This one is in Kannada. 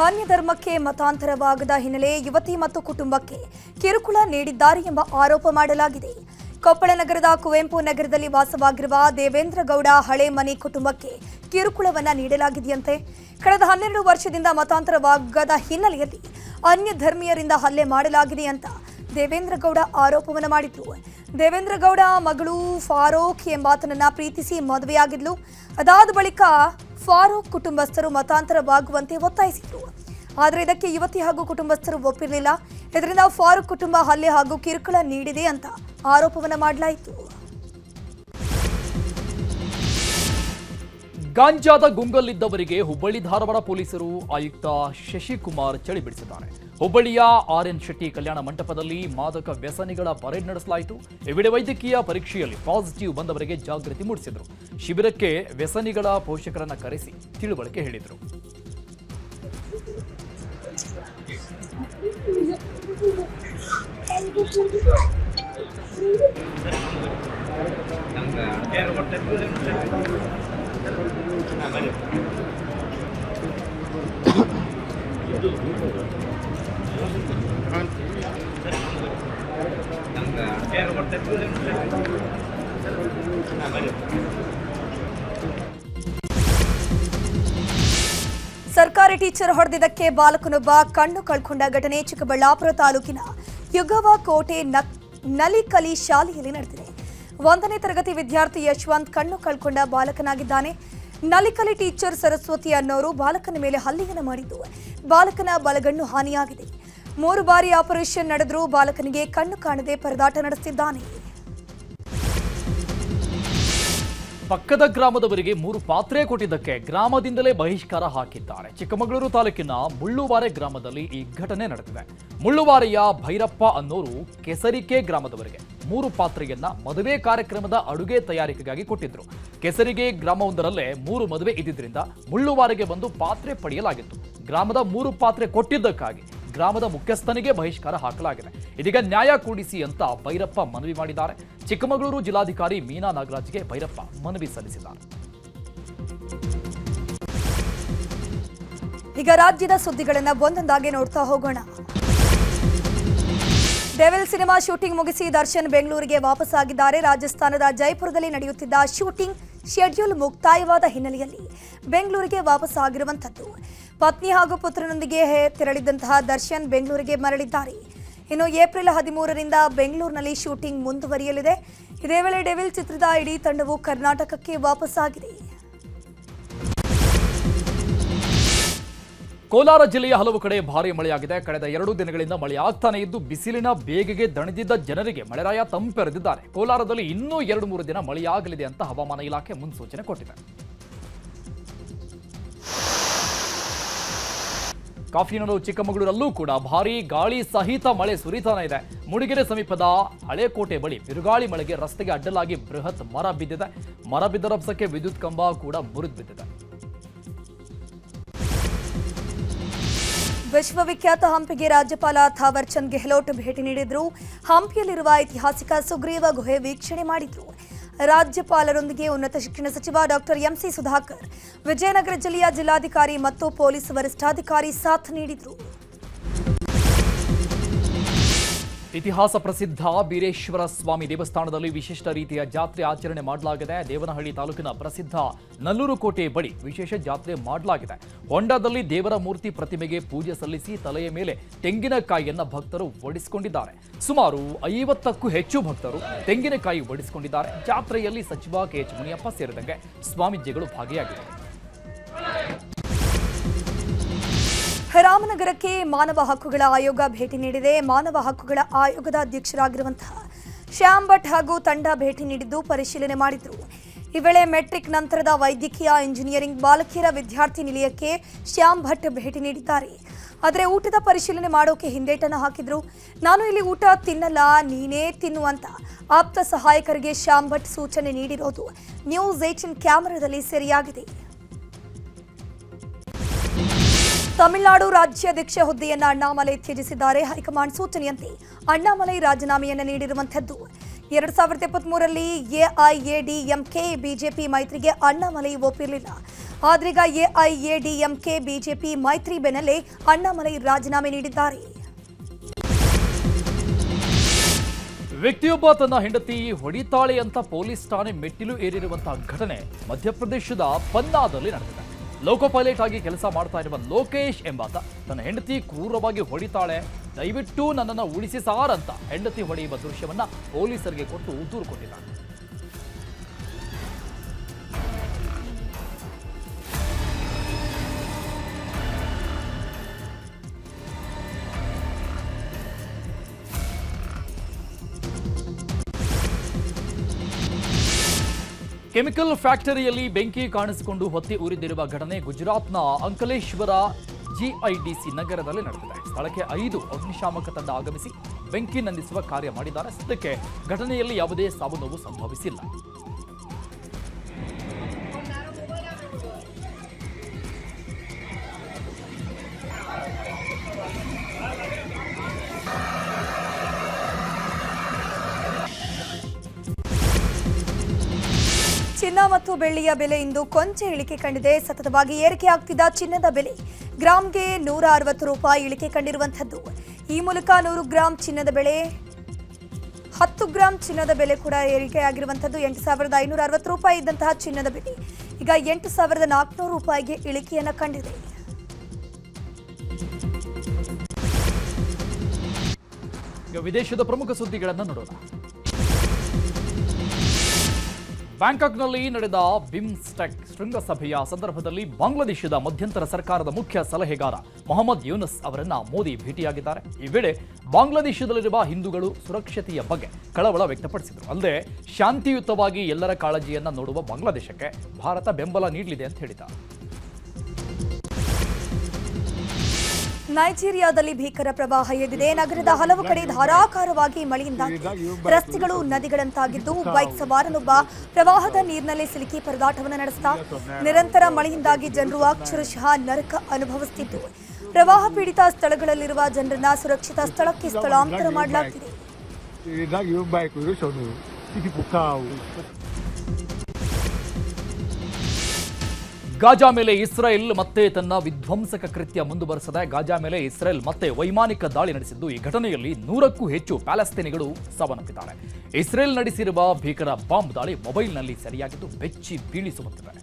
ಅನ್ಯ ಧರ್ಮಕ್ಕೆ ಮತಾಂತರವಾಗದ ಹಿನ್ನೆಲೆ ಯುವತಿ ಮತ್ತು ಕುಟುಂಬಕ್ಕೆ ಕಿರುಕುಳ ನೀಡಿದ್ದಾರೆ ಎಂಬ ಆರೋಪ ಮಾಡಲಾಗಿದೆ. ಕೊಪ್ಪಳ ನಗರದ ಕುವೆಂಪು ನಗರದಲ್ಲಿ ವಾಸವಾಗಿರುವ ದೇವೇಂದ್ರ ಗೌಡ ಹಳೆ ಮನಿ ಕುಟುಂಬಕ್ಕೆ ಕಿರುಕುಳವನ್ನ ನೀಡಲಾಗಿದೆಯಂತೆ. ಕಳೆದ 12 ವರ್ಷದಿಂದ ಮತಾಂತರವಾಗದ ಹಿನ್ನೆಲೆಯಲ್ಲಿ ಅನ್ಯ ಧರ್ಮೀಯರಿಂದ ಹಲ್ಲೆ ಮಾಡಲಾಗಿದೆ ಅಂತ ದೇವೇಂದ್ರ ಗೌಡ ಆರೋಪವನ್ನು ಮಾಡಿದ್ರು. ದೇವೇಂದ್ರ ಗೌಡ ಮಗಳು ಫಾರೂಕ್ ಎಂಬಾತನನ್ನ ಪ್ರೀತಿಸಿ ಮದುವೆಯಾಗಿದ್ಲು. ಅದಾದ ಬಳಿಕ ಫಾರೂಕ್ ಕುಟುಂಬಸ್ಥರು ಮತಾಂತರವಾಗುವಂತೆ ಒತ್ತಾಯಿಸಿದ್ರು. ಆದರೆ ಇದಕ್ಕೆ ಯುವತಿ ಹಾಗೂ ಕುಟುಂಬಸ್ಥರು ಒಪ್ಪಿರಲಿಲ್ಲ. ಇದರಿಂದ ಫಾರೂಕ್ ಕುಟುಂಬ ಹಲ್ಲೆ ಹಾಗೂ ಕಿರುಕುಳ ನೀಡಿದೆ ಅಂತ ಆರೋಪವನ್ನು ಮಾಡಲಾಯಿತು. ಗಾಂಜಾದ ಗುಂಗಲ್ಲಿದ್ದವರಿಗೆ ಹುಬ್ಬಳ್ಳಿ ಧಾರವಾಡ ಪೊಲೀಸರು ಆಯುಕ್ತ ಶಶಿಕುಮಾರ್ ಚಳಿ ಬಿಡಿಸಿದ್ದಾರೆ. ಹುಬ್ಬಳ್ಳಿಯ RN ಶೆಟ್ಟಿ ಕಲ್ಯಾಣ ಮಂಟಪದಲ್ಲಿ ಮಾದಕ ವ್ಯಸನಿಗಳ ಪರೇಡ್ ನಡೆಸಲಾಯಿತು. ವಿವಿಧ ವೈದ್ಯಕೀಯ ಪರೀಕ್ಷೆಯಲ್ಲಿ ಪಾಸಿಟಿವ್ ಬಂದವರಿಗೆ ಜಾಗೃತಿ ಮೂಡಿಸಿದರು. ಶಿಬಿರಕ್ಕೆ ವ್ಯಸನಿಗಳ ಪೋಷಕರನ್ನ ಕರೆಸಿ ತಿಳುವಳಿಕೆ ಹೇಳಿದರು. ಸರ್ಕಾರಿ ಟೀಚರ್ ಹೊಡೆದಿದ್ದಕ್ಕೆ ಬಾಲಕನೊಬ್ಬ ಕಣ್ಣು ಕಳ್ಕೊಂಡ ಘಟನೆ ಚಿಕ್ಕಬಳ್ಳಾಪುರ ತಾಲೂಕಿನ ಯುಗವ ಕೋಟೆ ನಲಿಕಲಿ ಶಾಲೆಯಲ್ಲಿ ನಡೆದಿದೆ. 1ನೇ ತರಗತಿ ವಿದ್ಯಾರ್ಥಿ ಯಶವಂತ್ ಕಣ್ಣು ಕಳ್ಕೊಂಡ ಬಾಲಕನಾಗಿದ್ದಾನೆ. ನಲಿಕಲಿ ಟೀಚರ್ ಸರಸ್ವತಿ ಅನ್ನೋರು ಬಾಲಕನ ಮೇಲೆ ಹಲ್ಲೆಯನ್ನು ಮಾಡಿದ್ದು ಬಾಲಕನ ಬಲಗಣ್ಣು ಹಾನಿಯಾಗಿದೆ. 3 ಬಾರಿ ಆಪರೇಷನ್ ನಡೆದರೂ ಬಾಲಕನಿಗೆ ಕಣ್ಣು ಕಾಣದೆ ಪರದಾಟ ನಡೆಸಿದ್ದಾನೆ. ಪಕ್ಕದ ಗ್ರಾಮದವರಿಗೆ 3 ಪಾತ್ರೆ ಕೊಟ್ಟಿದ್ದಕ್ಕೆ ಗ್ರಾಮದಿಂದಲೇ ಬಹಿಷ್ಕಾರ ಹಾಕಿದ್ದಾರೆ. ಚಿಕ್ಕಮಗಳೂರು ತಾಲೂಕಿನ ಮುಳ್ಳುವಾರೆ ಗ್ರಾಮದಲ್ಲಿ ಈ ಘಟನೆ ನಡೆದಿದೆ. ಮುಳ್ಳುವಾರೆಯ ಭೈರಪ್ಪ ಅನ್ನೋರು ಕೆಸರಿಕೆ ಗ್ರಾಮದವರಿಗೆ 3 ಪಾತ್ರೆಯನ್ನ ಮದುವೆ ಕಾರ್ಯಕ್ರಮದ ಅಡುಗೆ ತಯಾರಿಕೆಗಾಗಿ ಕೊಟ್ಟಿದ್ರು. ಕೆಸರಿಗೆ ಗ್ರಾಮವೊಂದರಲ್ಲೇ 3 ಮದುವೆ ಇದ್ದಿದ್ರಿಂದ ಮುಳ್ಳುವಾರೆಗೆ ಬಂದು ಪಾತ್ರೆ ಪಡೆಯಲಾಗಿತ್ತು. ಗ್ರಾಮದ 3 ಪಾತ್ರೆ ಕೊಟ್ಟಿದ್ದಕ್ಕಾಗಿ ಗ್ರಾಮದ ಮುಖ್ಯಸ್ಥನಿಗೆ ಬಹಿಷ್ಕಾರ ಹಾಕಲಾಗಿದೆ. ಇದೀಗ ನ್ಯಾಯ ಕೂಡಿಸಿ ಅಂತ ಭೈರಪ್ಪ ಮನವಿ ಮಾಡಿದ್ದಾರೆ. ಚಿಕ್ಕಮಗಳೂರು ಜಿಲ್ಲಾಧಿಕಾರಿ ಮೀನಾ ನಾಗರಾಜ್ಗೆ ಭೈರಪ್ಪ ಮನವಿ ಸಲ್ಲಿಸಿದ್ದಾರೆ. ಈಗ ರಾಜ್ಯದ ಸುದ್ದಿಗಳನ್ನು ಒಂದೊಂದಾಗಿ ನೋಡ್ತಾ ಹೋಗೋಣ. ಡೆವಿಲ್ ಸಿನಿಮಾ ಶೂಟಿಂಗ್ ಮುಗಿಸಿ ದರ್ಶನ್ ಬೆಂಗಳೂರಿಗೆ ವಾಪಸ್ಸಾಗಿದ್ದಾರೆ. ರಾಜಸ್ಥಾನದ ಜೈಪುರದಲ್ಲಿ ನಡೆಯುತ್ತಿದ್ದ ಶೂಟಿಂಗ್ ಶೆಡ್ಯೂಲ್ ಮುಕ್ತಾಯವಾದ ಹಿನ್ನೆಲೆಯಲ್ಲಿ ಬೆಂಗಳೂರಿಗೆ ವಾಪಸ್ಸಾಗಿರುವಂಥದ್ದು. ಪತ್ನಿ ಹಾಗೂ ಪುತ್ರನೊಂದಿಗೆ ತೆರಳಿದಂತಹ ದರ್ಶನ್ ಬೆಂಗಳೂರಿಗೆ ಮರಳಿದ್ದಾರೆ. ಇನ್ನು ಏಪ್ರಿಲ್ 13ರಿಂದ ಬೆಂಗಳೂರಿನಲ್ಲಿ ಶೂಟಿಂಗ್ ಮುಂದುವರಿಯಲಿದೆ. ಇದೇ ವೇಳೆ ಡೆವಿಲ್ ಚಿತ್ರದ ಇಡೀ ತಂಡವು ಕರ್ನಾಟಕಕ್ಕೆ ವಾಪಸ್ಸಾಗಿದೆ. ಕೋಲಾರ ಜಿಲ್ಲೆಯ ಹಲವು ಕಡೆ ಭಾರೀ ಮಳೆಯಾಗಿದೆ. ಕಳೆದ 2 ದಿನಗಳಿಂದ ಮಳೆಯಾಗ್ತಾನೆ ಇದ್ದು ಬಿಸಿಲಿನ ಬೇಗೆಗೆ ದಣಿದಿದ್ದ ಜನರಿಗೆ ಮಳೆರಾಯ ತಂಪೆರೆದಿದ್ದಾರೆ. ಕೋಲಾರದಲ್ಲಿ ಇನ್ನೂ 2-3 ದಿನ ಮಳೆಯಾಗಲಿದೆ ಅಂತ ಹವಾಮಾನ ಇಲಾಖೆ ಮುನ್ಸೂಚನೆ ಕೊಟ್ಟಿದೆ. ಕಾಫಿನಗರ ಚಿಕ್ಕಮಗಳೂರಲ್ಲೂ ಕೂಡ ಭಾರೀ ಗಾಳಿ ಸಹಿತ ಮಳೆ ಸುರಿತಾನೆ ಇದೆ. ಮೂಡಿಗೆರೆ ಸಮೀಪದ ಹಳೆಕೋಟೆ ಬಳಿ ಬಿರುಗಾಳಿ ಮಳೆಗೆ ರಸ್ತೆಗೆ ಅಡ್ಡಲಾಗಿ ಬೃಹತ್ ಮರ ಬಿದ್ದಿದೆ. ಮರ ಬಿದ್ದ ರಭಸಕ್ಕೆ ವಿದ್ಯುತ್ ಕಂಬ ಕೂಡ ಮುರಿದು ಬಿದ್ದಿದೆ. ವಿಶ್ವವಿಖ್ಯಾತ ಹಂಪಿಗೆ ರಾಜ್ಯಪಾಲ ಥಾವರ್ ಚಂದ್ ಗೆಹ್ಲೋಟ್ ಭೇಟಿ ನೀಡಿದ್ರು. ಹಂಪಿಯಲ್ಲಿರುವ ಐತಿಹಾಸಿಕ ಸುಗ್ರೀವ ಗುಹೆ ವೀಕ್ಷಣೆ ಮಾಡಿದ್ರು. ರಾಜ್ಯಪಾಲರೊಂದಿಗೆ ಉನ್ನತ ಶಿಕ್ಷಣ ಸಚಿವ ಡಾಕ್ಟರ್ MC ಸುಧಾಕರ್, ವಿಜಯನಗರ ಜಿಲ್ಲೆಯ ಜಿಲ್ಲಾಧಿಕಾರಿ ಮತ್ತು ಪೊಲೀಸ್ ವರಿಷ್ಠಾಧಿಕಾರಿ ಸಾಥ್ ನೀಡಿದ್ರು. ಇತಿಹಾಸ ಪ್ರಸಿದ್ಧ ಬೀರೇಶ್ವರ ಸ್ವಾಮಿ ದೇವಸ್ಥಾನದಲ್ಲಿ ವಿಶಿಷ್ಟ ರೀತಿಯ ಜಾತ್ರೆ ಆಚರಣೆ ಮಾಡಲಾಗಿದೆ. ದೇವನಹಳ್ಳಿ ತಾಲೂಕಿನ ಪ್ರಸಿದ್ಧ ನಲ್ಲೂರು ಕೋಟೆ ಬಳಿ ವಿಶೇಷ ಜಾತ್ರೆ ಮಾಡಲಾಗಿದೆ. ಹೊಂಡದಲ್ಲಿ ದೇವರ ಮೂರ್ತಿ ಪ್ರತಿಮೆಗೆ ಪೂಜೆ ಸಲ್ಲಿಸಿ ತಲೆಯ ಮೇಲೆ ತೆಂಗಿನಕಾಯಿಯನ್ನ ಭಕ್ತರು ಒಡಿಸಿಕೊಂಡಿದ್ದಾರೆ. ಸುಮಾರು 50ಕ್ಕೂ ಹೆಚ್ಚು ಭಕ್ತರು ತೆಂಗಿನಕಾಯಿ ಒಡಿಸಿಕೊಂಡಿದ್ದಾರೆ. ಜಾತ್ರೆಯಲ್ಲಿ ಸಚಿವ KH ಮುನಿಯಪ್ಪ ಸೇರಿದಂತೆ ಸ್ವಾಮೀಜಿಗಳು ಭಾಗಿಯಾಗಿದ್ದಾರೆ. ರಾಮನಗರಕ್ಕೆ ಮಾನವ ಹಕ್ಕುಗಳ ಆಯೋಗ ಭೇಟಿ ನೀಡಿದೆ. ಮಾನವ ಹಕ್ಕುಗಳ ಆಯೋಗದ ಅಧ್ಯಕ್ಷರಾಗಿರುವಂತಹ ಶ್ಯಾಮ್ ಭಟ್ ಹಾಗೂ ತಂಡ ಭೇಟಿ ನೀಡಿದ್ದು ಪರಿಶೀಲನೆ ಮಾಡಿದ್ರು. ಈ ವೇಳೆ ಮೆಟ್ರಿಕ್ ನಂತರದ ವೈದ್ಯಕೀಯ ಇಂಜಿನಿಯರಿಂಗ್ ಬಾಲಕಿಯರ ವಿದ್ಯಾರ್ಥಿ ನಿಲಯಕ್ಕೆ ಶ್ಯಾಮ್ ಭಟ್ ಭೇಟಿ ನೀಡಿದ್ದಾರೆ. ಆದರೆ ಊಟದ ಪರಿಶೀಲನೆ ಮಾಡೋಕೆ ಹಿಂದೇಟನ್ನು ಹಾಕಿದ್ರು. ನಾನು ಇಲ್ಲಿ ಊಟ ತಿನ್ನಲ್ಲ, ನೀನೇ ತಿನ್ನುವಂತ ಆಪ್ತ ಸಹಾಯಕರಿಗೆ ಶ್ಯಾಮ್ ಭಟ್ ಸೂಚನೆ ನೀಡಿರೋದು ನ್ಯೂಸ್ 18 ಕ್ಯಾಮೆರಾದಲ್ಲಿ ಸೆರೆಯಾಗಿದೆ. ತಮಿಳುನಾಡು ರಾಜ್ಯಾಧ್ಯಕ್ಷ ಹುದ್ದೆಯನ್ನ ಅಣ್ಣಾಮಲೈ ತ್ಯಜಿಸಿದ್ದಾರೆ. ಹೈಕಮಾಂಡ್ ಸೂಚನೆಯಂತೆ ಅಣ್ಣಾಮಲೈ ರಾಜೀನಾಮೆಯನ್ನು ನೀಡಿರುವಂಥದ್ದು. 2023ರಲ್ಲಿ AIADMK ಬಿಜೆಪಿ ಮೈತ್ರಿಗೆ ಅಣ್ಣಾಮಲೈ ಒಪ್ಪಿರಲಿಲ್ಲ. ಆದ್ರೀಗ ಎಐಎಡಿಎಂಕೆ ಬಿಜೆಪಿ ಮೈತ್ರಿ ಬೆನ್ನಲ್ಲೇ ಅಣ್ಣಾಮಲೈ ರಾಜೀನಾಮೆ ನೀಡಿದ್ದಾರೆ. ವ್ಯಕ್ತಿಯೊಬ್ಬ ತನ್ನ ಹೆಂಡತಿ ಹೊಡಿತಾಳೆ ಅಂತ ಪೊಲೀಸ್ ಠಾಣೆ ಮೆಟ್ಟಿಲು ಏರಿರುವಂತಹ ಘಟನೆ ಮಧ್ಯಪ್ರದೇಶದ ಪನ್ನಾದಲ್ಲಿ ನಡೆದಿದೆ. ಲೋಕೋ ಪೈಲಟ್ ಆಗಿ ಕೆಲಸ ಮಾಡ್ತಾ ಇರುವ ಲೋಕೇಶ್ ಎಂಬಾತ ತನ್ನ ಹೆಂಡತಿ ಕ್ರೂರವಾಗಿ ಹೊಡಿತಾಳೆ, ದಯವಿಟ್ಟು ನನ್ನನ್ನು ಉಳಿಸಿ ಸಾರ್ ಅಂತ ಹೆಂಡತಿ ಹೊಡೆಯುವ ದೃಶ್ಯವನ್ನ ಪೊಲೀಸರಿಗೆ ಕೊಟ್ಟು ದೂರು ಕೊಟ್ಟಿದ್ದಾನೆ. ಕೆಮಿಕಲ್ ಫ್ಯಾಕ್ಟರಿಯಲ್ಲಿ ಬೆಂಕಿ ಕಾಣಿಸಿಕೊಂಡು ಹೊತ್ತಿ ಉರಿದಿರುವ ಘಟನೆ ಗುಜರಾತ್ನ ಅಂಕಲೇಶ್ವರ ಜಿಐಡಿಸಿ ನಗರದಲ್ಲಿ ನಡೆದಿದೆ. ಸ್ಥಳಕ್ಕೆ 5 ಅಗ್ನಿಶಾಮಕ ತಂಡ ಆಗಮಿಸಿ ಬೆಂಕಿ ನಂದಿಸುವ ಕಾರ್ಯ ಮಾಡಿದ್ದಾರೆ. ಸದ್ಯಕ್ಕೆ ಘಟನೆಯಲ್ಲಿ ಯಾವುದೇ ಸಾವು ನೋವು ಸಂಭವಿಸಿಲ್ಲ. ಚಿನ್ನ ಮತ್ತು ಬೆಳ್ಳಿಯ ಬೆಲೆ ಇಂದು ಕೊಂಚ ಇಳಿಕೆ ಕಂಡಿದೆ. ಸತತವಾಗಿ ಏರಿಕೆಯಾಗ್ತಿದ್ದ ಚಿನ್ನದ ಬೆಲೆ ಗ್ರಾಂಗೆ 160 ರೂಪಾಯಿ ಇಳಿಕೆ ಕಂಡಿರುವಂಥದ್ದು. ಈ ಮೂಲಕ 100 ಗ್ರಾಂ ಚಿನ್ನದ ಬೆಲೆ 10 ಗ್ರಾಂ ಚಿನ್ನದ ಬೆಲೆ ಕೂಡ ಏರಿಕೆಯಾಗಿರುವಂಥದ್ದು. 8,560 ರೂಪಾಯಿ ಇದ್ದಂತಹ ಚಿನ್ನದ ಬೆಲೆ ಈಗ 8,400 ರೂಪಾಯಿಗೆ ಇಳಿಕೆಯನ್ನು ಕಂಡಿದೆ. ಈಗ ವಿದೇಶದ ಪ್ರಮುಖ ಸುದ್ದಿಗಳನ್ನು ನೋಡೋಣ. ಬ್ಯಾಂಕಾಕ್ನಲ್ಲಿ ನಡೆದ ಬಿಮ್ಸ್ಟೆಕ್ ಶೃಂಗಸಭೆಯ ಸಂದರ್ಭದಲ್ಲಿ ಬಾಂಗ್ಲಾದೇಶದ ಮಧ್ಯಂತರ ಸರ್ಕಾರದ ಮುಖ್ಯ ಸಲಹೆಗಾರ ಮೊಹಮ್ಮದ್ ಯೂನುಸ್ ಅವರನ್ನ ಮೋದಿ ಭೇಟಿಯಾಗಿದ್ದಾರೆ. ಈ ವೇಳೆ ಬಾಂಗ್ಲಾದೇಶದಲ್ಲಿರುವ ಹಿಂದೂಗಳು ಸುರಕ್ಷತೆಯ ಬಗ್ಗೆ ಕಳವಳ ವ್ಯಕ್ತಪಡಿಸಿದರು. ಅಲ್ಲದೆ ಶಾಂತಿಯುತವಾಗಿ ಎಲ್ಲರ ಕಾಳಜಿಯನ್ನ ನೋಡುವ ಬಾಂಗ್ಲಾದೇಶಕ್ಕೆ ಭಾರತ ಬೆಂಬಲ ನೀಡಲಿದೆ ಅಂತ ಹೇಳಿದ್ದಾರೆ. ನೈಜೀರಿಯಾದಲ್ಲಿ ಭೀಕರ ಪ್ರವಾಹ ಎದ್ದಿದೆ. ನಗರದ ಹಲವು ಕಡೆ ಧಾರಾಕಾರವಾಗಿ ಮಳೆಯಿಂದಾಗಿ ರಸ್ತೆಗಳು ನದಿಗಳಂತಾಗಿದ್ದು ಬೈಕ್ ಸವಾರನೊಬ್ಬ ಪ್ರವಾಹದ ನೀರಿನಲ್ಲಿ ಸಿಲುಕಿ ಪರದಾಟವನ್ನು ನಡೆಸಿದ. ನಿರಂತರ ಮಳೆಯಿಂದಾಗಿ ಜನರು ಅಕ್ಷರಶಃ ನರಕ ಅನುಭವಿಸುತ್ತಿದ್ದು ಪ್ರವಾಹ ಪೀಡಿತ ಸ್ಥಳಗಳಲ್ಲಿರುವ ಜನರನ್ನ ಸುರಕ್ಷಿತ ಸ್ಥಳಕ್ಕೆ ಸ್ಥಳಾಂತರ ಮಾಡಲಾಗಿದೆ. ಗಾಜಾ ಮೇಲೆ ಇಸ್ರೇಲ್ ಮತ್ತೆ ತನ್ನ ವಿಧ್ವಂಸಕ ಕೃತ್ಯ ಮುಂದುವರೆಸಿದೆ. ಗಾಜಾ ಮೇಲೆ ಇಸ್ರೇಲ್ ಮತ್ತೆ ವೈಮಾನಿಕ ದಾಳಿ ನಡೆಸಿದ್ದು ಈ ಘಟನೆಯಲ್ಲಿ 100ಕ್ಕೂ ಹೆಚ್ಚು ಪ್ಯಾಲೆಸ್ತೇನಿಗಳು ಸಾವನ್ನಪ್ಪಿದ್ದಾರೆ. ಇಸ್ರೇಲ್ ನಡೆಸಿರುವ ಭೀಕರ ಬಾಂಬ್ ದಾಳಿ ಮೊಬೈಲ್ನಲ್ಲಿ ಸೆರೆಯಾಗಿದ್ದು ಬೆಚ್ಚಿ ಬೀಳಿಸುವಂತಿದೆ.